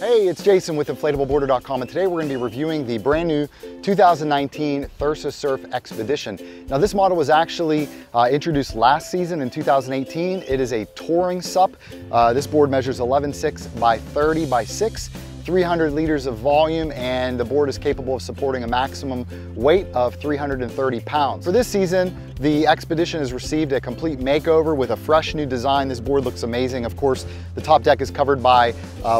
Hey, it's Jason with InflatableBoarder.com, and today we're going to be reviewing the brand new 2019 THURSO Expedition. Now, this model was actually introduced last season in 2018. It is a touring SUP. This board measures 11.6 by 30 by 6. 300 liters of volume, and the board is capable of supporting a maximum weight of 330 pounds. For this season, the Expedition has received a complete makeover with a fresh new design. This board looks amazing. Of course, the top deck is covered by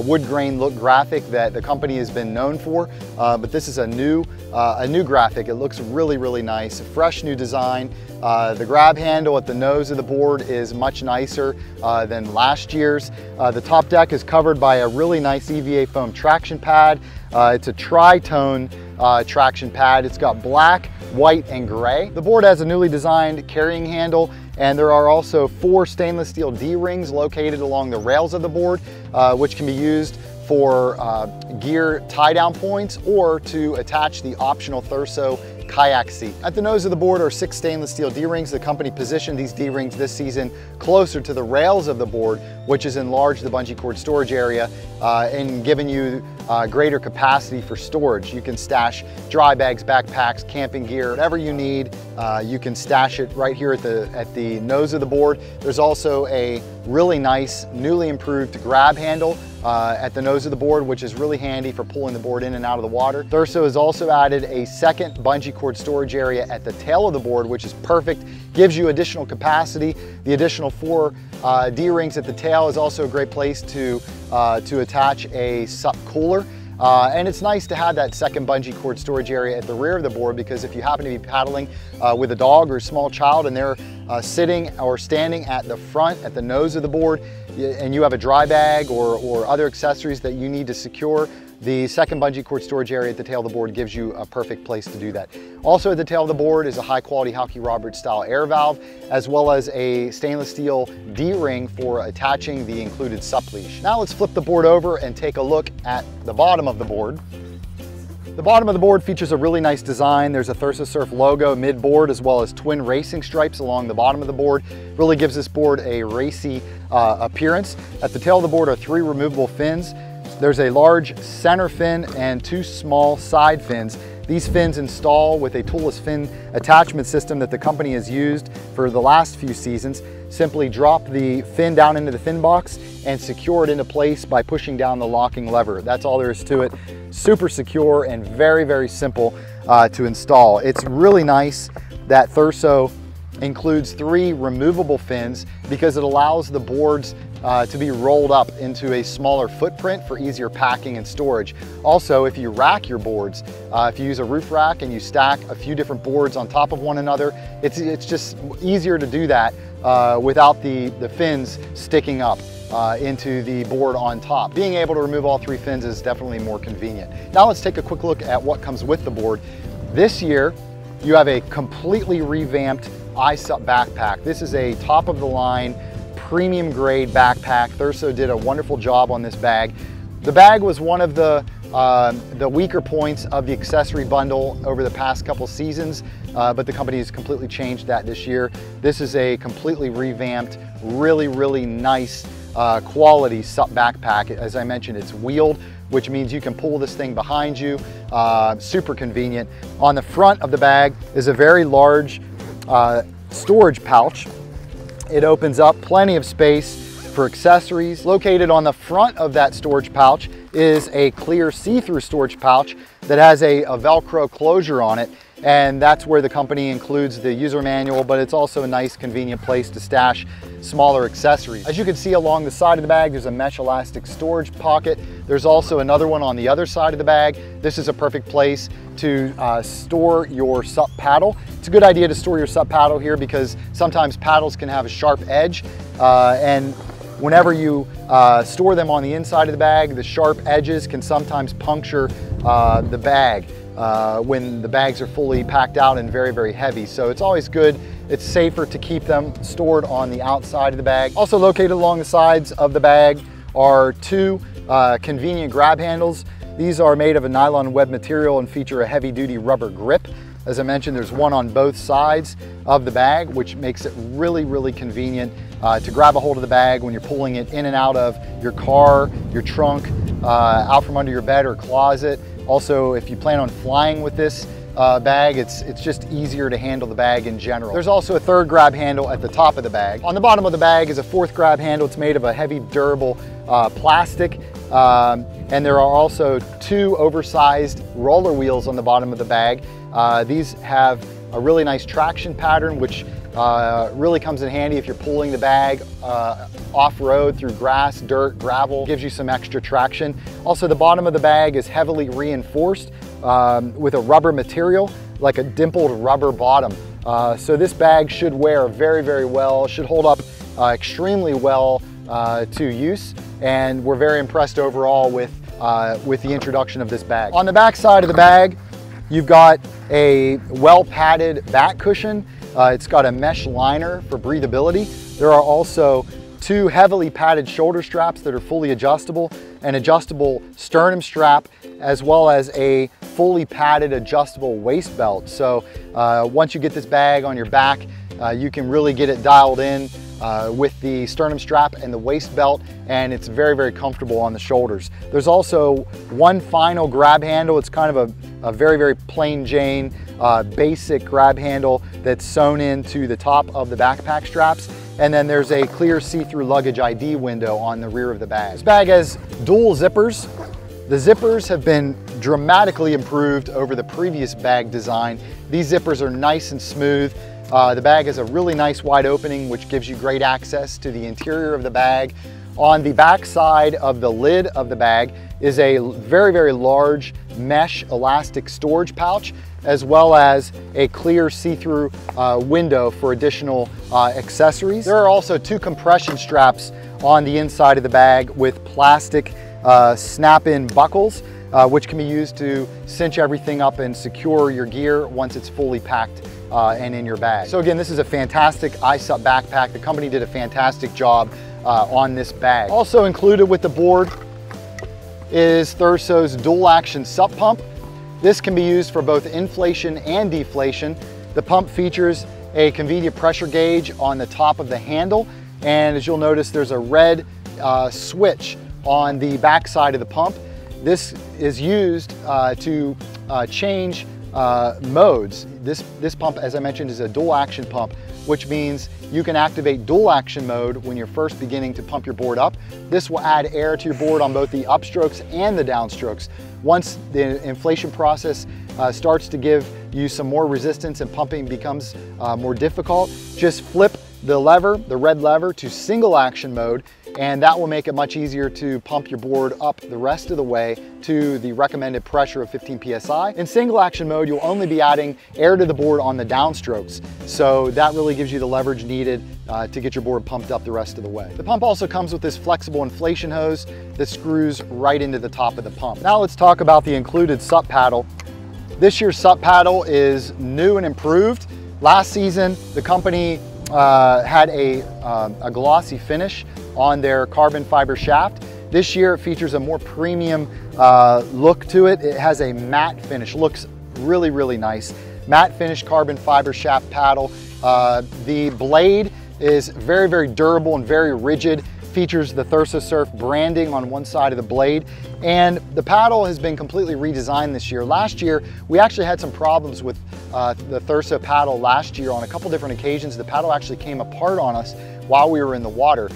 wood grain look graphic that the company has been known for, but this is a new graphic. It looks really, really nice. A fresh new design. The grab handle at the nose of the board is much nicer than last year's. The top deck is covered by a really nice EVA foam traction pad. It's a tri-tone traction pad. It's got black, white, and gray. The board has a newly designed carrying handle, and there are also 4 stainless steel D-rings located along the rails of the board, which can be used for gear tie-down points or to attach the optional THURSO kayak seat. At the nose of the board are 6 stainless steel D-rings. The company positioned these D-rings this season closer to the rails of the board, which has enlarged the bungee cord storage area and given you greater capacity for storage. You can stash dry bags, backpacks, camping gear, whatever you need. You can stash it right here at the nose of the board. There's also a really nice, newly improved grab handle at the nose of the board, which is really handy for pulling the board in and out of the water. THURSO has also added a second bungee cord storage area at the tail of the board, which is perfect. Gives you additional capacity. The additional 4 D-rings at the tail is also a great place to attach a SUP cooler. And it's nice to have that second bungee cord storage area at the rear of the board, because if you happen to be paddling with a dog or a small child and they're sitting or standing at the front, at the nose of the board, and you have a dry bag or other accessories that you need to secure, the second bungee cord storage area at the tail of the board gives you a perfect place to do that. Also at the tail of the board is a high quality Halkey-Roberts style air valve, as well as a stainless steel D-ring for attaching the included SUP leash. Now let's flip the board over and take a look at the bottom of the board. The bottom of the board features a really nice design. There's a THURSO logo mid-board, as well as twin racing stripes along the bottom of the board. Really gives this board a racy appearance. At the tail of the board are 3 removable fins. There's a large center fin and 2 small side fins. These fins install with a toolless fin attachment system that the company has used for the last few seasons. Simply drop the fin down into the fin box and secure it into place by pushing down the locking lever. That's all there is to it. Super secure and very, very simple to install. It's really nice that THURSO includes 3 removable fins, because it allows the boards to be rolled up into a smaller footprint for easier packing and storage. Also, if you rack your boards, if you use a roof rack and you stack a few different boards on top of one another, it's just easier to do that without the fins sticking up into the board on top. Being able to remove all 3 fins is definitely more convenient. Now let's take a quick look at what comes with the board. This year, you have a completely revamped iSUP backpack. This is a top of the line, premium grade backpack. THURSO did a wonderful job on this bag. The bag was one of the weaker points of the accessory bundle over the past couple seasons, but the company has completely changed that this year. This is a completely revamped, really, really nice quality SUP backpack. As I mentioned, it's wheeled, which means you can pull this thing behind you. Super convenient. On the front of the bag is a very large storage pouch. It opens up, plenty of space for accessories. Located on the front of that storage pouch is a clear see-through storage pouch that has a Velcro closure on it, and that's where the company includes the user manual, but it's also a nice convenient place to stash smaller accessories. As you can see along the side of the bag, there's a mesh elastic storage pocket. There's also another one on the other side of the bag. This is a perfect place to store your SUP paddle. It's a good idea to store your SUP paddle here, because sometimes paddles can have a sharp edge, and whenever you store them on the inside of the bag, the sharp edges can sometimes puncture the bag when the bags are fully packed out and very, very heavy. So it's always good. It's safer to keep them stored on the outside of the bag. Also located along the sides of the bag are 2 convenient grab handles. These are made of a nylon web material and feature a heavy-duty rubber grip. As I mentioned, there's one on both sides of the bag, which makes it really, really convenient to grab a hold of the bag when you're pulling it in and out of your car, your trunk, out from under your bed or closet. Also, if you plan on flying with this bag, it's just easier to handle the bag in general. There's also a third grab handle at the top of the bag. On the bottom of the bag is a fourth grab handle. It's made of a heavy, durable plastic. And there are also two oversized roller wheels on the bottom of the bag. These have a really nice traction pattern, which really comes in handy if you're pulling the bag off-road through grass, dirt, gravel. Gives you some extra traction. Also, the bottom of the bag is heavily reinforced with a rubber material, like a dimpled rubber bottom. So this bag should wear very, very well, should hold up extremely well to use, and we're very impressed overall with the introduction of this bag. On the back side of the bag, you've got a well-padded back cushion. It's got a mesh liner for breathability. There are also two heavily padded shoulder straps that are fully adjustable, an adjustable sternum strap, as well as a fully padded adjustable waist belt. So once you get this bag on your back, you can really get it dialed in with the sternum strap and the waist belt, and it's very, very comfortable on the shoulders. There's also one final grab handle. It's kind of a very, very plain Jane basic grab handle that's sewn into the top of the backpack straps. And then there's a clear see-through luggage ID window on the rear of the bag. This bag has dual zippers. The zippers have been dramatically improved over the previous bag design. These zippers are nice and smooth. The bag has a really nice wide opening, which gives you great access to the interior of the bag. On the back side of the lid of the bag is a very, very large mesh elastic storage pouch, as well as a clear see-through window for additional accessories. There are also two compression straps on the inside of the bag with plastic snap-in buckles, which can be used to cinch everything up and secure your gear once it's fully packed and in your bag. So again, this is a fantastic iSUP backpack. The company did a fantastic job on this bag. Also included with the board is THURSO's dual action SUP pump. This can be used for both inflation and deflation. The pump features a convenient pressure gauge on the top of the handle, and as you'll notice, there's a red switch on the back side of the pump. This is used to change modes. This pump, as I mentioned, is a dual action pump, which means you can activate dual action mode when you're first beginning to pump your board up. This will add air to your board on both the upstrokes and the downstrokes. Once the inflation process starts to give you some more resistance and pumping becomes more difficult, just flip the lever, the red lever, to single action mode, and that will make it much easier to pump your board up the rest of the way to the recommended pressure of 15 PSI. In single action mode, you'll only be adding air to the board on the downstrokes. So that really gives you the leverage needed to get your board pumped up the rest of the way. The pump also comes with this flexible inflation hose that screws right into the top of the pump. Now let's talk about the included SUP paddle. This year's SUP paddle is new and improved. Last season, the company had a glossy finish on their carbon fiber shaft. This year it features a more premium look to it. It has a matte finish, looks really, really nice. Matte finish carbon fiber shaft paddle. The blade is very, very durable and very rigid. Features the THURSO Surf branding on one side of the blade, and the paddle has been completely redesigned this year. Last year, we actually had some problems with the THURSO paddle last year on a couple different occasions. The paddle actually came apart on us while we were in the water.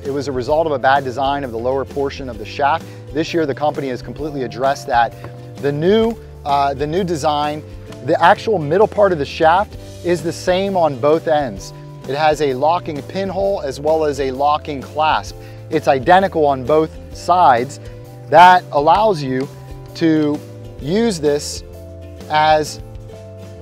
It was a result of a bad design of the lower portion of the shaft. This year, the company has completely addressed that. The new design, the actual middle part of the shaft is the same on both ends. It has a locking pinhole as well as a locking clasp. It's identical on both sides. That allows you to use this as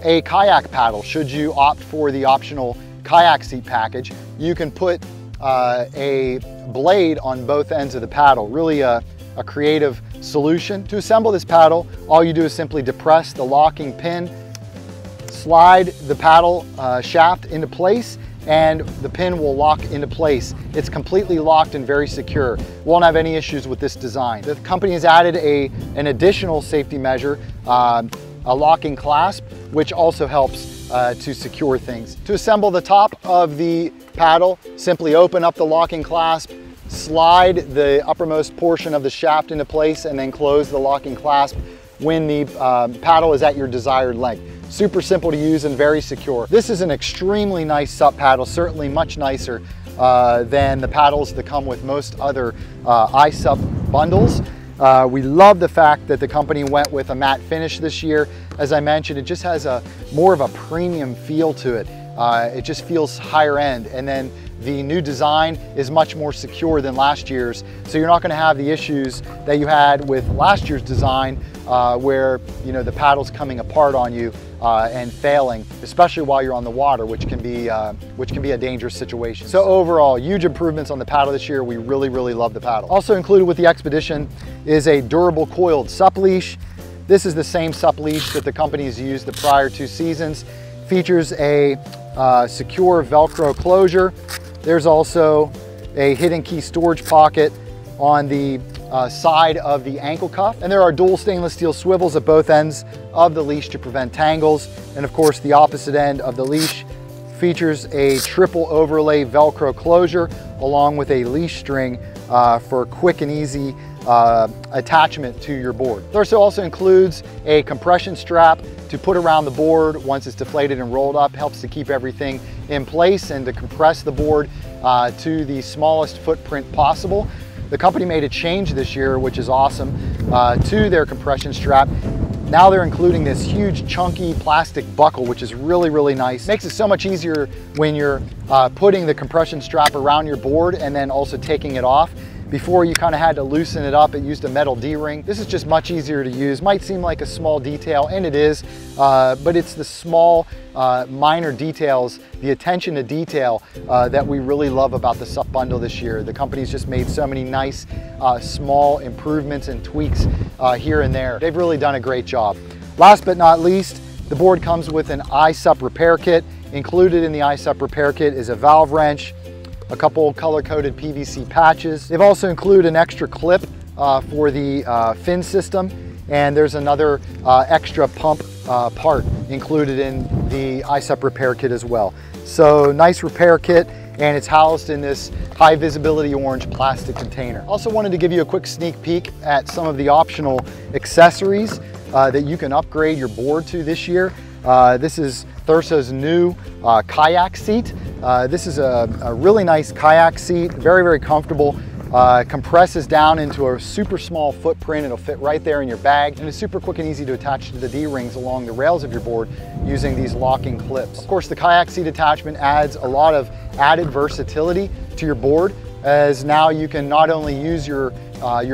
a kayak paddle. Should you opt for the optional kayak seat package, you can put a blade on both ends of the paddle. Really a creative solution. To assemble this paddle, all you do is simply depress the locking pin, slide the paddle shaft into place, and the pin will lock into place. It's completely locked and very secure. Won't have any issues with this design. The company has added an additional safety measure, a locking clasp, which also helps to secure things. To assemble the top of the paddle, simply open up the locking clasp, slide the uppermost portion of the shaft into place and then close the locking clasp when the paddle is at your desired length. Super simple to use and very secure. This is an extremely nice SUP paddle, certainly much nicer than the paddles that come with most other iSUP bundles. We love the fact that the company went with a matte finish this year. As I mentioned, it just has more of a premium feel to it. It just feels higher end. And then the new design is much more secure than last year's. So you're not gonna have the issues that you had with last year's design where the paddle's coming apart on you and failing, especially while you're on the water, which can be a dangerous situation. So overall, huge improvements on the paddle this year. We really, really love the paddle. Also included with the Expedition is a durable coiled SUP leash. This is the same SUP leash that the company has used the prior 2 seasons. Features a secure velcro closure. There's also a hidden key storage pocket on the side of the ankle cuff. And there are dual stainless steel swivels at both ends of the leash to prevent tangles. And of course, the opposite end of the leash features a triple overlay velcro closure along with a leash string for quick and easy attachment to your board. THURSO also includes a compression strap to put around the board once it's deflated and rolled up. Helps to keep everything in place and to compress the board to the smallest footprint possible. The company made a change this year, which is awesome, to their compression strap. Now they're including this huge chunky plastic buckle, which is really, really nice. Makes it so much easier when you're putting the compression strap around your board and then also taking it off. Before you kind of had to loosen it up, it used a metal D-ring. This is just much easier to use. Might seem like a small detail, and it is, but it's the small, minor details, the attention to detail that we really love about the SUP bundle this year. The company's just made so many nice, small improvements and tweaks here and there. They've really done a great job. Last but not least, the board comes with an iSUP repair kit. Included in the iSUP repair kit is a valve wrench, a couple color-coded PVC patches. They've also included an extra clip for the fin system, and there's another extra pump part included in the iSUP repair kit as well. So nice repair kit, and it's housed in this high visibility orange plastic container. Also wanted to give you a quick sneak peek at some of the optional accessories that you can upgrade your board to this year. This is THURSO's new kayak seat. This is a really nice kayak seat, very, very comfortable. Compresses down into a super small footprint. It'll fit right there in your bag, and it's super quick and easy to attach to the D-rings along the rails of your board using these locking clips. Of course, the kayak seat attachment adds a lot of added versatility to your board, as now you can not only use your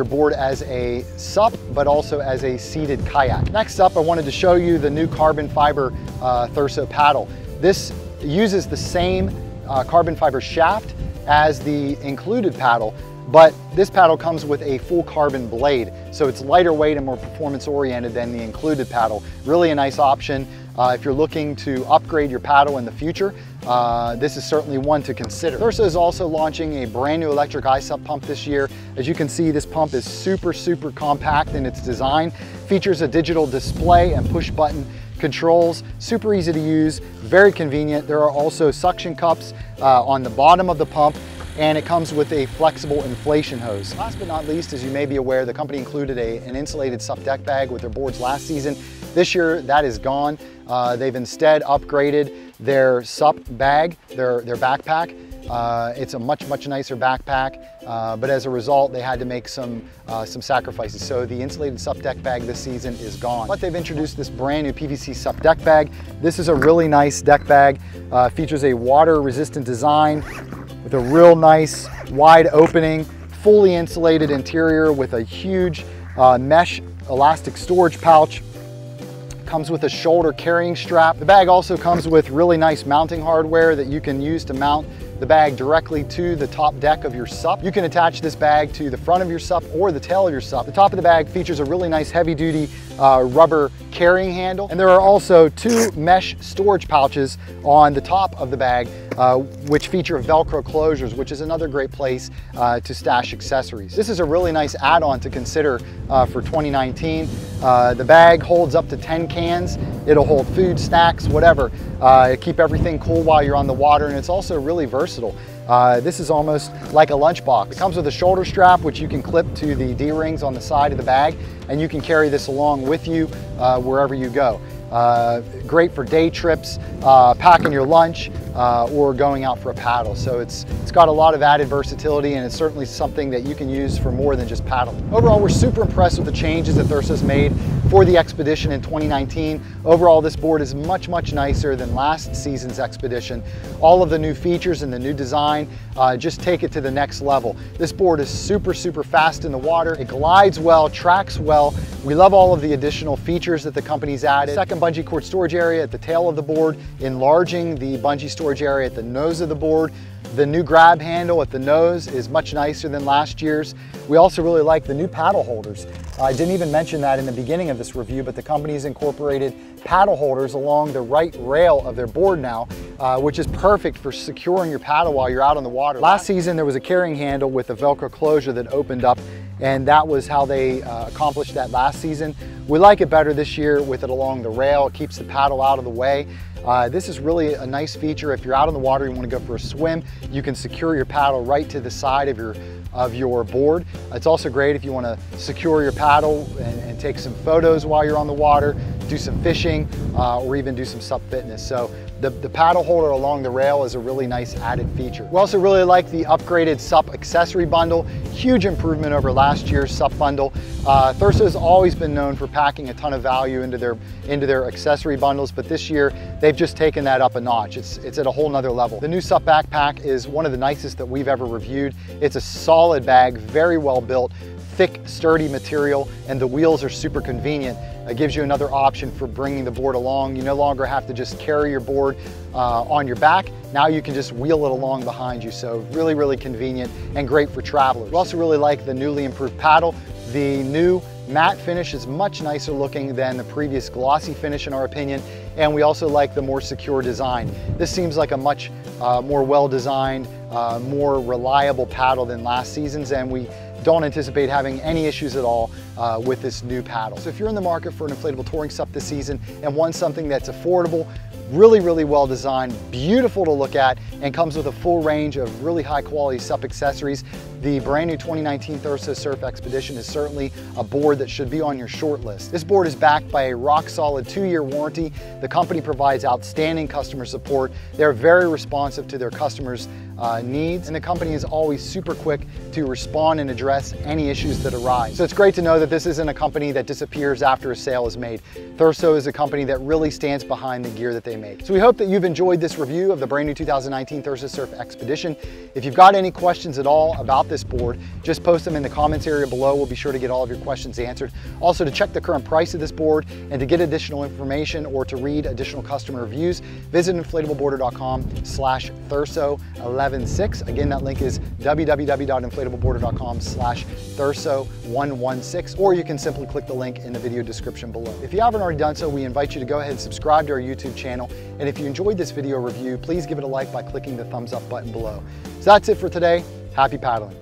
board as a SUP, but also as a seated kayak. Next up, I wanted to show you the new carbon fiber THURSO paddle. This uses the same carbon fiber shaft as the included paddle, but this paddle comes with a full carbon blade, so it's lighter weight and more performance oriented than the included paddle. Really a nice option if you're looking to upgrade your paddle in the future. This is certainly one to consider. THURSO is also launching a brand new electric iSUP pump this year. As you can see, this pump is super, super compact in its design. Features a digital display and push button controls, super easy to use, very convenient. There are also suction cups on the bottom of the pump, and it comes with a flexible inflation hose. Last but not least, as you may be aware, the company included an insulated SUP deck bag with their boards last season. This year, that is gone. They've instead upgraded their SUP bag, their backpack. It's a much, much nicer backpack, but as a result, they had to make some sacrifices. So the insulated SUP deck bag this season is gone. But they've introduced this brand new PVC SUP deck bag. This is a really nice deck bag. Features a water-resistant design with a real nice wide opening, fully insulated interior with a huge mesh elastic storage pouch. Comes with a shoulder carrying strap. The bag also comes with really nice mounting hardware that you can use to mount the bag directly to the top deck of your SUP. You can attach this bag to the front of your SUP or the tail of your SUP. The top of the bag features a really nice heavy-duty rubber carrying handle, and there are also 2 mesh storage pouches on the top of the bag which feature velcro closures, which is another great place to stash accessories. This is a really nice add-on to consider for 2019. The bag holds up to 10 cans. It'll hold food, snacks, whatever. keep everything cool while you're on the water, and it's also really versatile. This is almost like a lunchbox. It comes with a shoulder strap, which you can clip to the D-rings on the side of the bag, and you can carry this along with you wherever you go. Great for day trips, packing your lunch, or going out for a paddle. So it's got a lot of added versatility, and it's certainly something that you can use for more than just paddling. Overall, we're super impressed with the changes that THURSO's made for the Expedition in 2019. Overall, this board is much, much nicer than last season's Expedition. All of the new features and the new design just take it to the next level. This board is super, super fast in the water. It glides well, tracks well. We love all of the additional features that the company's added. Second bungee cord storage area at the tail of the board, enlarging the bungee storage area at the nose of the board. The new grab handle at the nose is much nicer than last year's. We also really like the new paddle holders. I didn't even mention that in the beginning of this review, but the company's incorporated paddle holders along the right rail of their board now, which is perfect for securing your paddle while you're out on the water. Last season, there was a carrying handle with a Velcro closure that opened up, and that was how they accomplished that last season. We like it better this year with it along the rail. It keeps the paddle out of the way. This is really a nice feature. If you're out on the water, you want to go for a swim, you can secure your paddle right to the side of your board. It's also great if you want to secure your paddle and take some photos while you're on the water, do some fishing, or even do some SUP fitness. So the paddle holder along the rail is a really nice added feature. We also really like the upgraded SUP accessory bundle. Huge improvement over last year's SUP bundle. THURSO has always been known for packing a ton of value into their accessory bundles, but this year they've just taken that up a notch. It's at a whole nother level. The new SUP backpack is one of the nicest that we've ever reviewed. It's a solid bag, very well built, thick, sturdy material, and the wheels are super convenient. It gives you another option for bringing the board along. You no longer have to just carry your board on your back. Now you can just wheel it along behind you. So really, really convenient and great for travelers. We also really like the newly improved paddle. The new matte finish is much nicer looking than the previous glossy finish in our opinion, and we also like the more secure design. This seems like a much more well-designed, more reliable paddle than last season's, and we don't anticipate having any issues at all with this new paddle. So if you're in the market for an inflatable touring SUP this season and want something that's affordable, really, really well designed, beautiful to look at, and comes with a full range of really high quality SUP accessories, the brand new 2019 THURSO Surf Expedition is certainly a board that should be on your short list. This board is backed by a rock solid 2-year warranty. The company provides outstanding customer support. They're very responsive to their customers' needs, and the company is always super quick to respond and address any issues that arise. So it's great to know that this isn't a company that disappears after a sale is made. THURSO is a company that really stands behind the gear that they make. So we hope that you've enjoyed this review of the brand new 2019 THURSO Surf Expedition. If you've got any questions at all about this board, just post them in the comments area below. We'll be sure to get all of your questions answered. Also, to check the current price of this board and to get additional information or to read additional customer reviews, visit InflatableBoarder.com/THURSO116. Again, that link is www.InflatableBoarder.com/THURSO116, or you can simply click the link in the video description below. If you haven't already done so, we invite you to go ahead and subscribe to our YouTube channel. And if you enjoyed this video review, please give it a like by clicking the thumbs up button below. So that's it for today. Happy paddling.